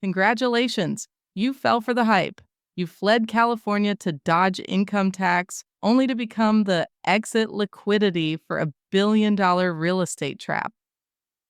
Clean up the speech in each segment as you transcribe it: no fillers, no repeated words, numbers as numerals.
Congratulations, you fell for the hype. You fled California to dodge income tax, only to become the exit liquidity for a $1 billion real estate trap.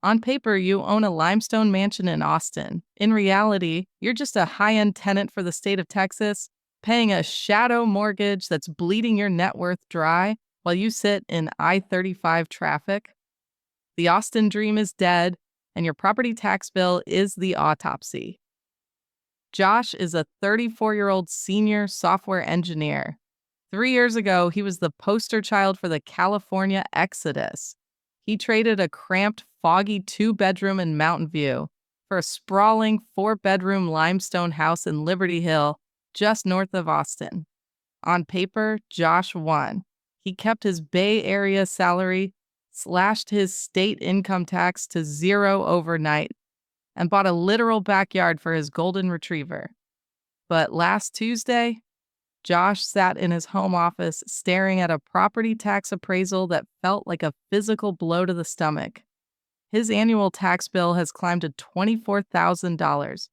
On paper, you own a limestone mansion in Austin. In reality, you're just a high-end tenant for the state of Texas, paying a shadow mortgage that's bleeding your net worth dry while you sit in I-35 traffic. The Austin dream is dead, and your property tax bill is the autopsy. Josh is a 34-year-old senior software engineer. 3 years ago, he was the poster child for the California exodus. He traded a cramped, foggy 2-bedroom in Mountain View for a sprawling 4-bedroom limestone house in Liberty Hill, just north of Austin. On paper, Josh won. He kept his Bay Area salary, slashed his state income tax to zero overnight, and bought a literal backyard for his golden retriever. But last Tuesday, Josh sat in his home office staring at a property tax appraisal that felt like a physical blow to the stomach. His annual tax bill has climbed to $24,000.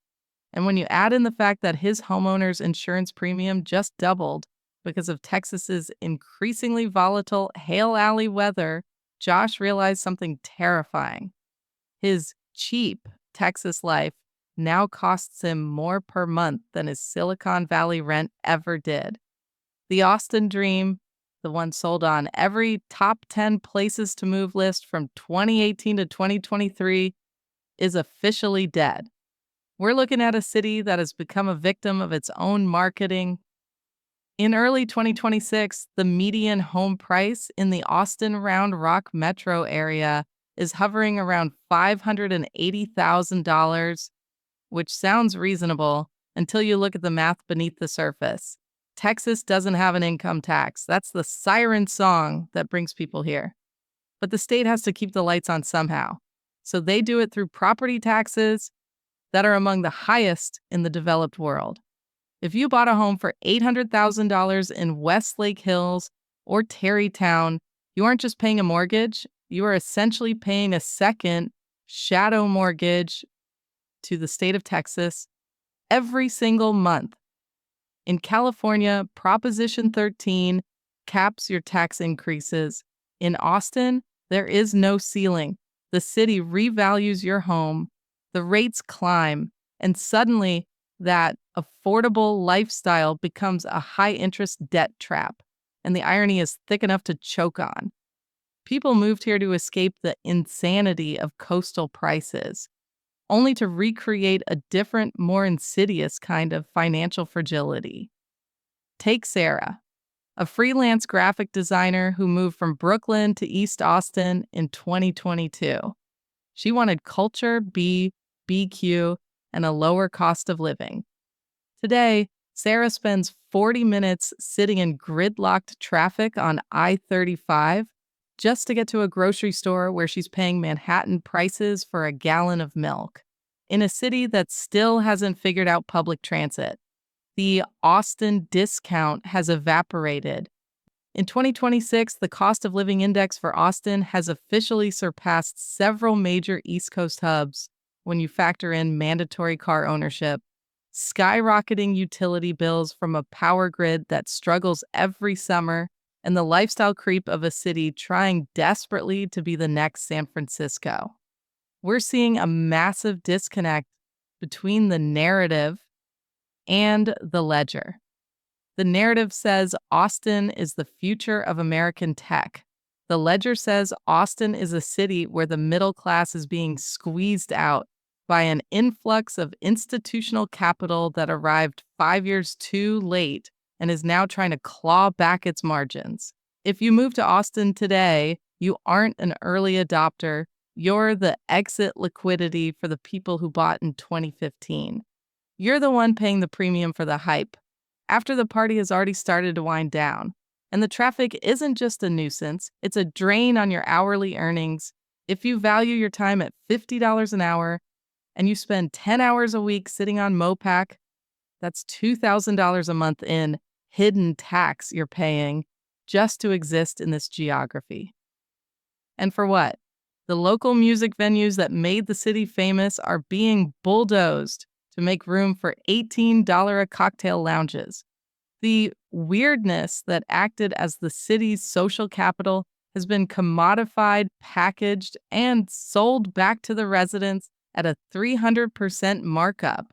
And when you add in the fact that his homeowner's insurance premium just doubled because of Texas's increasingly volatile Hail Alley weather, Josh realized something terrifying. His cheap Texas life now costs him more per month than his Silicon Valley rent ever did. The Austin dream, the one sold on every top 10 places to move list from 2018 to 2023, is officially dead. We're looking at a city that has become a victim of its own marketing. In early 2026, the median home price in the Austin Round Rock metro area is hovering around $580,000, which sounds reasonable until you look at the math beneath the surface. Texas doesn't have an income tax. That's the siren song that brings people here. But the state has to keep the lights on somehow. So they do it through property taxes that are among the highest in the developed world. If you bought a home for $800,000 in Westlake Hills or Terrytown, you aren't just paying a mortgage, you are essentially paying a second shadow mortgage to the state of Texas every single month. In California, Proposition 13 caps your tax increases. In Austin, there is no ceiling. The city revalues your home, the rates climb, and suddenly that affordable lifestyle becomes a high-interest debt trap, and the irony is thick enough to choke on. People moved here to escape the insanity of coastal prices, only to recreate a different, more insidious kind of financial fragility. Take Sarah, a freelance graphic designer who moved from Brooklyn to East Austin in 2022. She wanted culture, BQ, and a lower cost of living. Today, Sarah spends 40 minutes sitting in gridlocked traffic on I-35 just to get to a grocery store where she's paying Manhattan prices for a gallon of milk. In a city that still hasn't figured out public transit, the Austin discount has evaporated. In 2026, the cost of living index for Austin has officially surpassed several major East Coast hubs when you factor in mandatory car ownership, skyrocketing utility bills from a power grid that struggles every summer, and the lifestyle creep of a city trying desperately to be the next San Francisco. We're seeing a massive disconnect between the narrative and the ledger. The narrative says Austin is the future of American tech. The ledger says Austin is a city where the middle class is being squeezed out by an influx of institutional capital that arrived 5 years too late and is now trying to claw back its margins. If you move to Austin today, you aren't an early adopter. You're the exit liquidity for the people who bought in 2015. You're the one paying the premium for the hype, after the party has already started to wind down. And the traffic isn't just a nuisance, it's a drain on your hourly earnings. If you value your time at $50 an hour and you spend 10 hours a week sitting on Mopac, that's $2,000 a month in hidden tax you're paying just to exist in this geography. And for what? The local music venues that made the city famous are being bulldozed to make room for $18 a cocktail lounges. The weirdness that acted as the city's social capital has been commodified, packaged, and sold back to the residents at a 300% markup.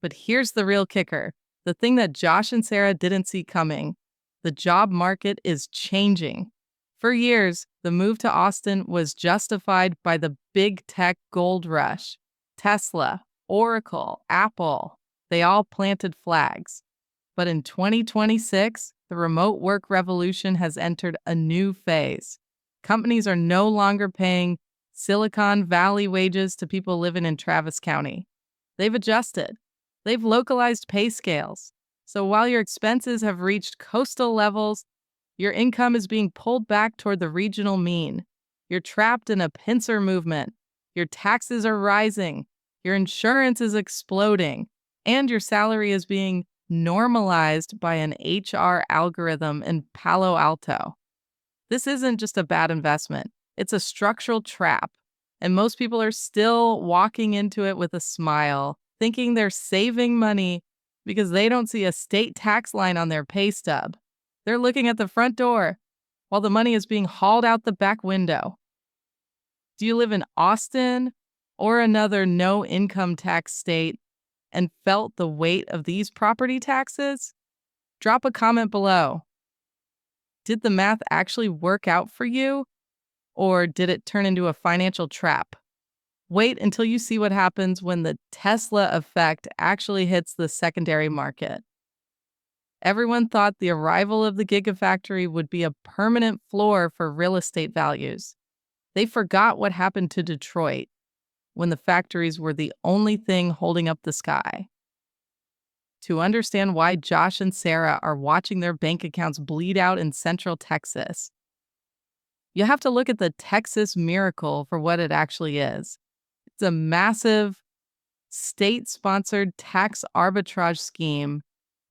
But here's the real kicker, the thing that Josh and Sarah didn't see coming. The job market is changing. For years, the move to Austin was justified by the big tech gold rush. Tesla, Oracle, Apple, they all planted flags. But in 2026, the remote work revolution has entered a new phase. Companies are no longer paying Silicon Valley wages to people living in Travis County. They've adjusted. They've localized pay scales. So while your expenses have reached coastal levels, your income is being pulled back toward the regional mean. You're trapped in a pincer movement. Your taxes are rising. Your insurance is exploding. And your salary is being normalized by an HR algorithm in Palo Alto. This isn't just a bad investment, it's a structural trap. And most people are still walking into it with a smile, thinking they're saving money because they don't see a state tax line on their pay stub. They're looking at the front door while the money is being hauled out the back window. Do you live in Austin or another no income tax state and felt the weight of these property taxes? Drop a comment below. Did the math actually work out for you, or did it turn into a financial trap? Wait until you see what happens when the Tesla effect actually hits the secondary market. Everyone thought the arrival of the Gigafactory would be a permanent floor for real estate values. They forgot what happened to Detroit when the factories were the only thing holding up the sky. To understand why Josh and Sarah are watching their bank accounts bleed out in Central Texas, you have to look at the Texas miracle for what it actually is. It's a massive, state-sponsored tax arbitrage scheme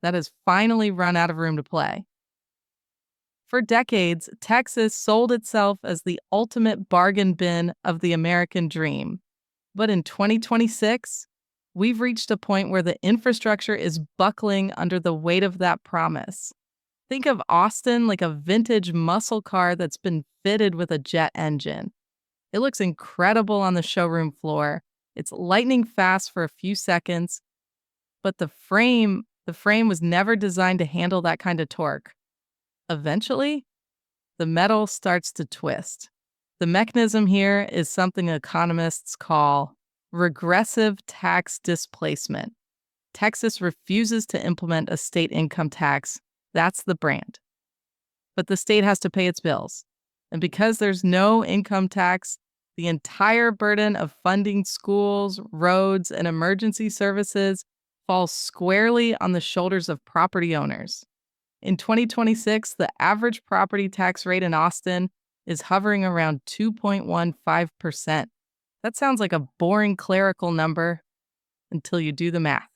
that has finally run out of room to play. For decades, Texas sold itself as the ultimate bargain bin of the American dream. But in 2026, we've reached a point where the infrastructure is buckling under the weight of that promise. Think of Austin like a vintage muscle car that's been fitted with a jet engine. It looks incredible on the showroom floor. It's lightning fast for a few seconds, but the frame was never designed to handle that kind of torque. Eventually, the metal starts to twist. The mechanism here is something economists call regressive tax displacement. Texas refuses to implement a state income tax. That's the brand. But the state has to pay its bills. And because there's no income tax, the entire burden of funding schools, roads, and emergency services falls squarely on the shoulders of property owners. In 2026, the average property tax rate in Austin is hovering around 2.15%. That sounds like a boring clerical number until you do the math.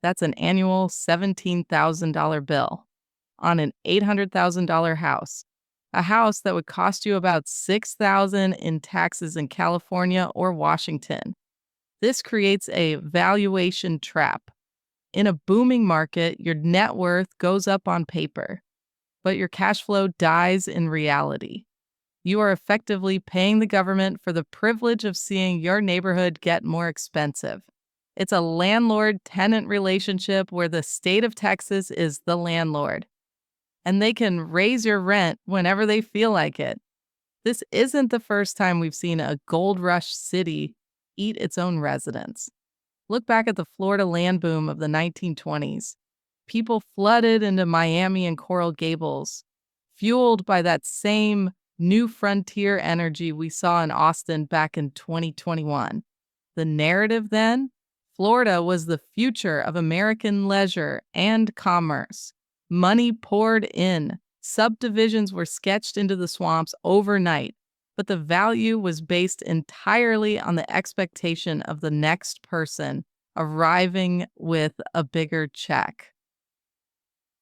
That's an annual $17,000 bill on an $800,000 house, a house that would cost you about $6,000 in taxes in California or Washington. This creates a valuation trap. In a booming market, your net worth goes up on paper, but your cash flow dies in reality. You are effectively paying the government for the privilege of seeing your neighborhood get more expensive. It's a landlord-tenant relationship where the state of Texas is the landlord, and they can raise your rent whenever they feel like it. This isn't the first time we've seen a gold rush city eat its own residents. Look back at the Florida land boom of the 1920s. People flooded into Miami and Coral Gables, fueled by that same new frontier energy we saw in Austin back in 2021. The narrative then? Florida was the future of American leisure and commerce. Money poured in. Subdivisions were sketched into the swamps overnight, but the value was based entirely on the expectation of the next person arriving with a bigger check.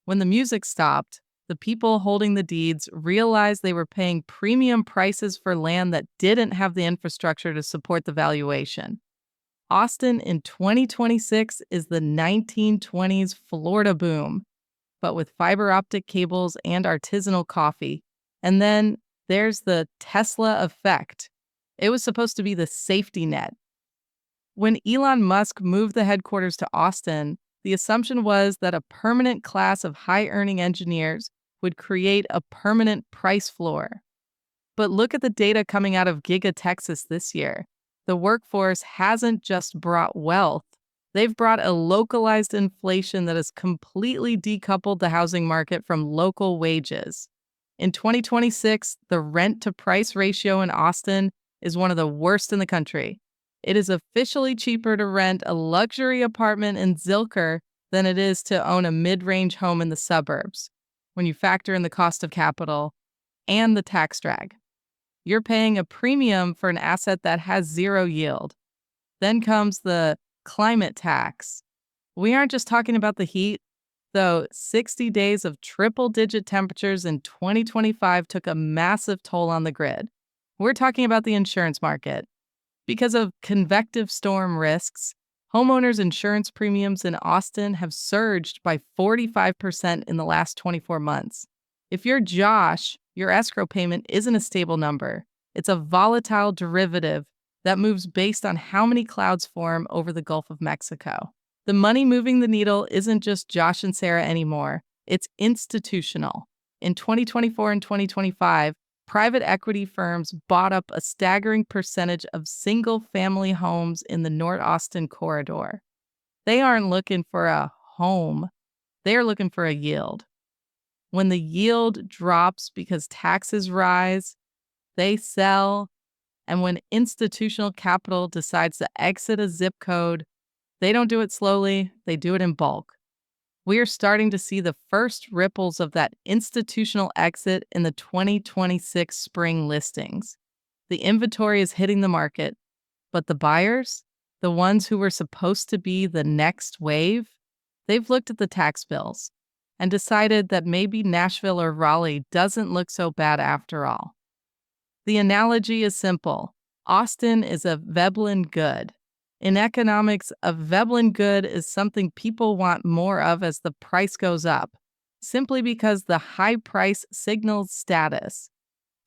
When the music stopped, the people holding the deeds realized they were paying premium prices for land that didn't have the infrastructure to support the valuation. Austin in 2026 is the 1920s Florida boom, but with fiber optic cables and artisanal coffee. And then there's the Tesla effect. It was supposed to be the safety net. When Elon Musk moved the headquarters to Austin, the assumption was that a permanent class of high earning engineers would create a permanent price floor. But look at the data coming out of Giga Texas this year. The workforce hasn't just brought wealth, they've brought a localized inflation that has completely decoupled the housing market from local wages. In 2026, the rent to price ratio in Austin is one of the worst in the country. It is officially cheaper to rent a luxury apartment in Zilker than it is to own a mid range home in the suburbs, when you factor in the cost of capital and the tax drag. You're paying a premium for an asset that has zero yield. Then comes the climate tax. We aren't just talking about the heat, though 60 days of triple-digit temperatures in 2025 took a massive toll on the grid. We're talking about the insurance market. Because of convective storm risks, homeowners insurance premiums in Austin have surged by 45% in the last 24 months. If you're Josh, your escrow payment isn't a stable number. It's a volatile derivative that moves based on how many clouds form over the Gulf of Mexico. The money moving the needle isn't just Josh and Sarah anymore. It's institutional. In 2024 and 2025, private equity firms bought up a staggering percentage of single-family homes in the North Austin corridor. They aren't looking for a home. They are looking for a yield. When the yield drops because taxes rise, they sell. And when institutional capital decides to exit a zip code, they don't do it slowly, they do it in bulk. We are starting to see the first ripples of that institutional exit in the 2026 spring listings. The inventory is hitting the market, but the buyers, the ones who were supposed to be the next wave, they've looked at the tax bills and decided that maybe Nashville or Raleigh doesn't look so bad after all. The analogy is simple. Austin is a Veblen good. In economics, a Veblen good is something people want more of as the price goes up, simply because the high price signals status.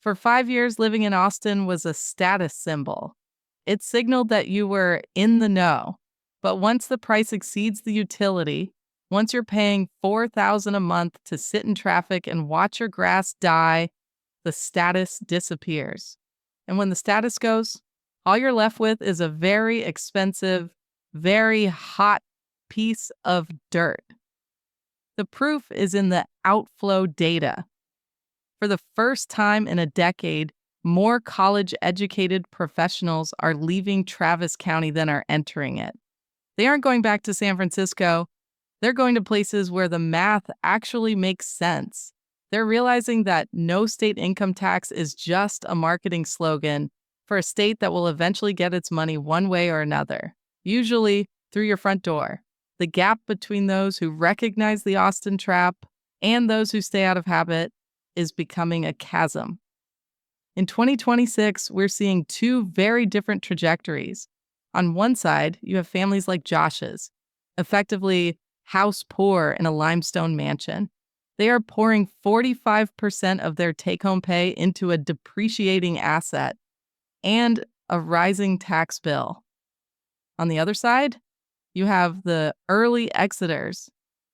For 5 years, living in Austin was a status symbol. It signaled that you were in the know. But once the price exceeds the utility, once you're paying $4,000 a month to sit in traffic and watch your grass die, the status disappears. And when the status goes, all you're left with is a very expensive, very hot piece of dirt. The proof is in the outflow data. For the first time in a decade, more college-educated professionals are leaving Travis County than are entering it. They aren't going back to San Francisco. They're going to places where the math actually makes sense. They're realizing that no state income tax is just a marketing slogan for a state that will eventually get its money one way or another, usually through your front door. The gap between those who recognize the Austin trap and those who stay out of habit is becoming a chasm. In 2026, we're seeing two very different trajectories. On one side, you have families like Josh's, effectively house poor in a limestone mansion. They are pouring 45% of their take-home pay into a depreciating asset and a rising tax bill. On the other side, you have the early exiters,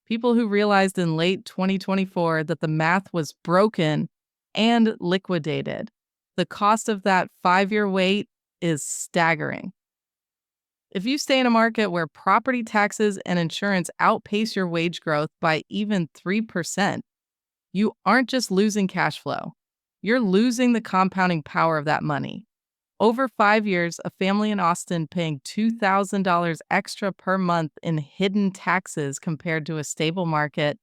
people who realized in late 2024 that the math was broken and liquidated. The cost of that 5-year wait is staggering. If you stay in a market where property taxes and insurance outpace your wage growth by even 3%, you aren't just losing cash flow. You're losing the compounding power of that money. Over 5 years, a family in Austin paying $2,000 extra per month in hidden taxes compared to a stable market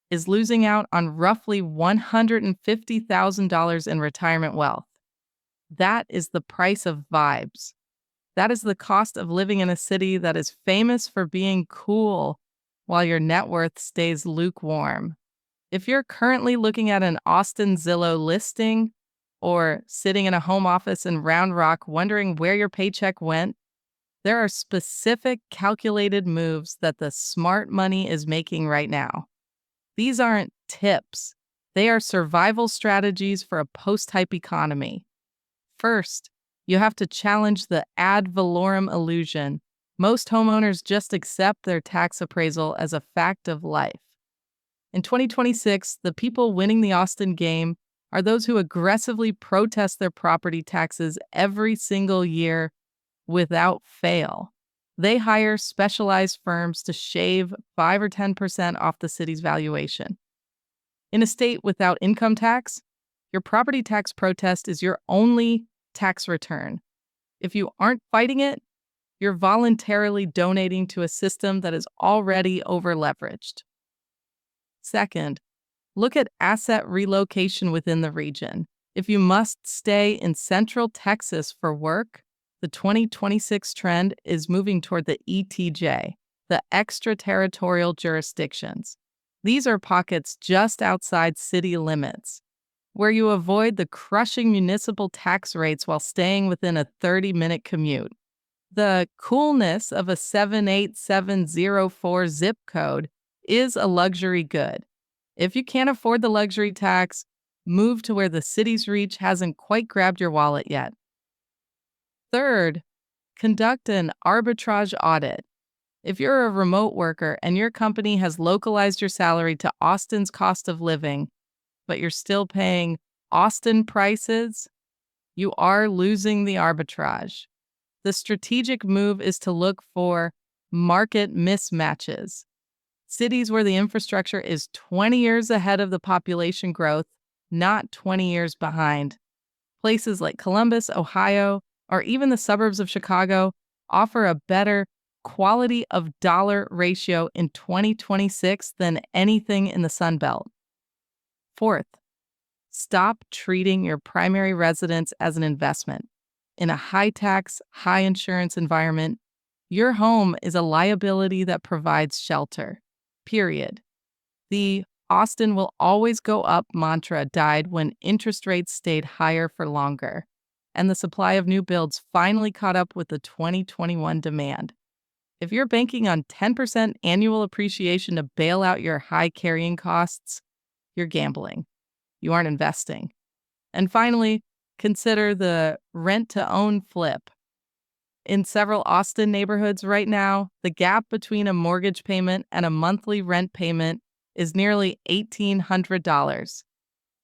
is losing out on roughly $150,000 in retirement wealth. That is the price of vibes. That is the cost of living in a city that is famous for being cool while your net worth stays lukewarm. If you're currently looking at an Austin Zillow listing or sitting in a home office in Round Rock wondering where your paycheck went, There are specific calculated moves that the smart money is making right now. These aren't tips, they are survival strategies for a post hype economy. First, you have to challenge the ad valorem illusion. Most homeowners just accept their tax appraisal as a fact of life. In 2026, the people winning the Austin game are those who aggressively protest their property taxes every single year without fail. They hire specialized firms to shave 5 or 10% off the city's valuation. In a state without income tax, your property tax protest is your only tax return. If you aren't fighting it, you're voluntarily donating to a system that is already over-leveraged. Second, look at asset relocation within the region. If you must stay in Central Texas for work, the 2026 trend is moving toward the ETJ, the extraterritorial jurisdictions. These are pockets just outside city limits, where you avoid the crushing municipal tax rates while staying within a 30-minute commute. The coolness of a 78704 zip code is a luxury good. If you can't afford the luxury tax, move to where the city's reach hasn't quite grabbed your wallet yet. Third, conduct an arbitrage audit. If you're a remote worker and your company has localized your salary to Austin's cost of living, but you're still paying Austin prices, you are losing the arbitrage. The strategic move is to look for market mismatches. Cities where the infrastructure is 20 years ahead of the population growth, not 20 years behind. Places like Columbus, Ohio, or even the suburbs of Chicago offer a better quality of dollar ratio in 2026 than anything in the Sun Belt. Fourth, stop treating your primary residence as an investment. In a high-tax, high-insurance environment, your home is a liability that provides shelter. Period. The Austin will always go up mantra died when interest rates stayed higher for longer, and the supply of new builds finally caught up with the 2021 demand. If you're banking on 10% annual appreciation to bail out your high carrying costs, you're gambling. You aren't investing. And finally, consider the rent-to-own flip. In several Austin neighborhoods right now, the gap between a mortgage payment and a monthly rent payment is nearly $1,800.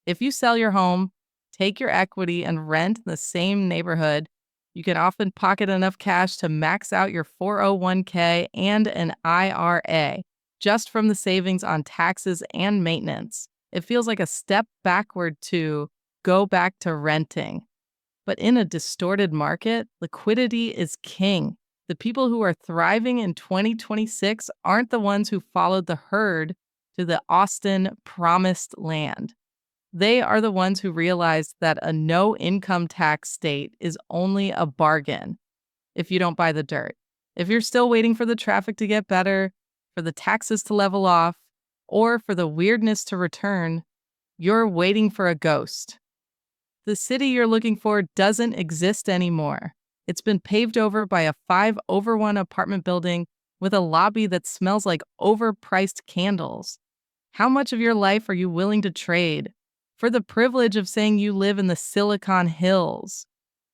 If you sell your home, take your equity, and rent in the same neighborhood, you can often pocket enough cash to max out your 401k and an IRA just from the savings on taxes and maintenance. It feels like a step backward to go back to renting. But in a distorted market, liquidity is king. The people who are thriving in 2026 aren't the ones who followed the herd to the Austin promised land. They are the ones who realized that a no income tax state is only a bargain if you don't buy the dirt. If you're still waiting for the traffic to get better, for the taxes to level off, or for the weirdness to return, you're waiting for a ghost. The city you're looking for doesn't exist anymore. It's been paved over by a 5-over-1 apartment building with a lobby that smells like overpriced candles. How much of your life are you willing to trade for the privilege of saying you live in the Silicon Hills?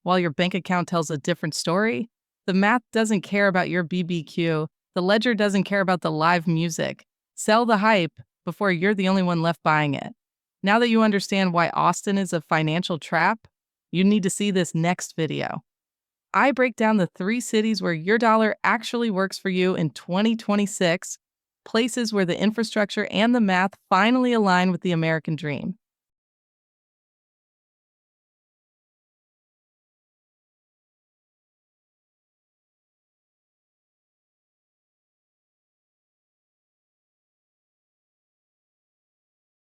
While your bank account tells a different story, the math doesn't care about your BBQ. The ledger doesn't care about the live music. Sell the hype before you're the only one left buying it. Now that you understand why Austin is a financial trap, you need to see this next video. I break down the 3 cities where your dollar actually works for you in 2026, places where the infrastructure and the math finally align with the American dream.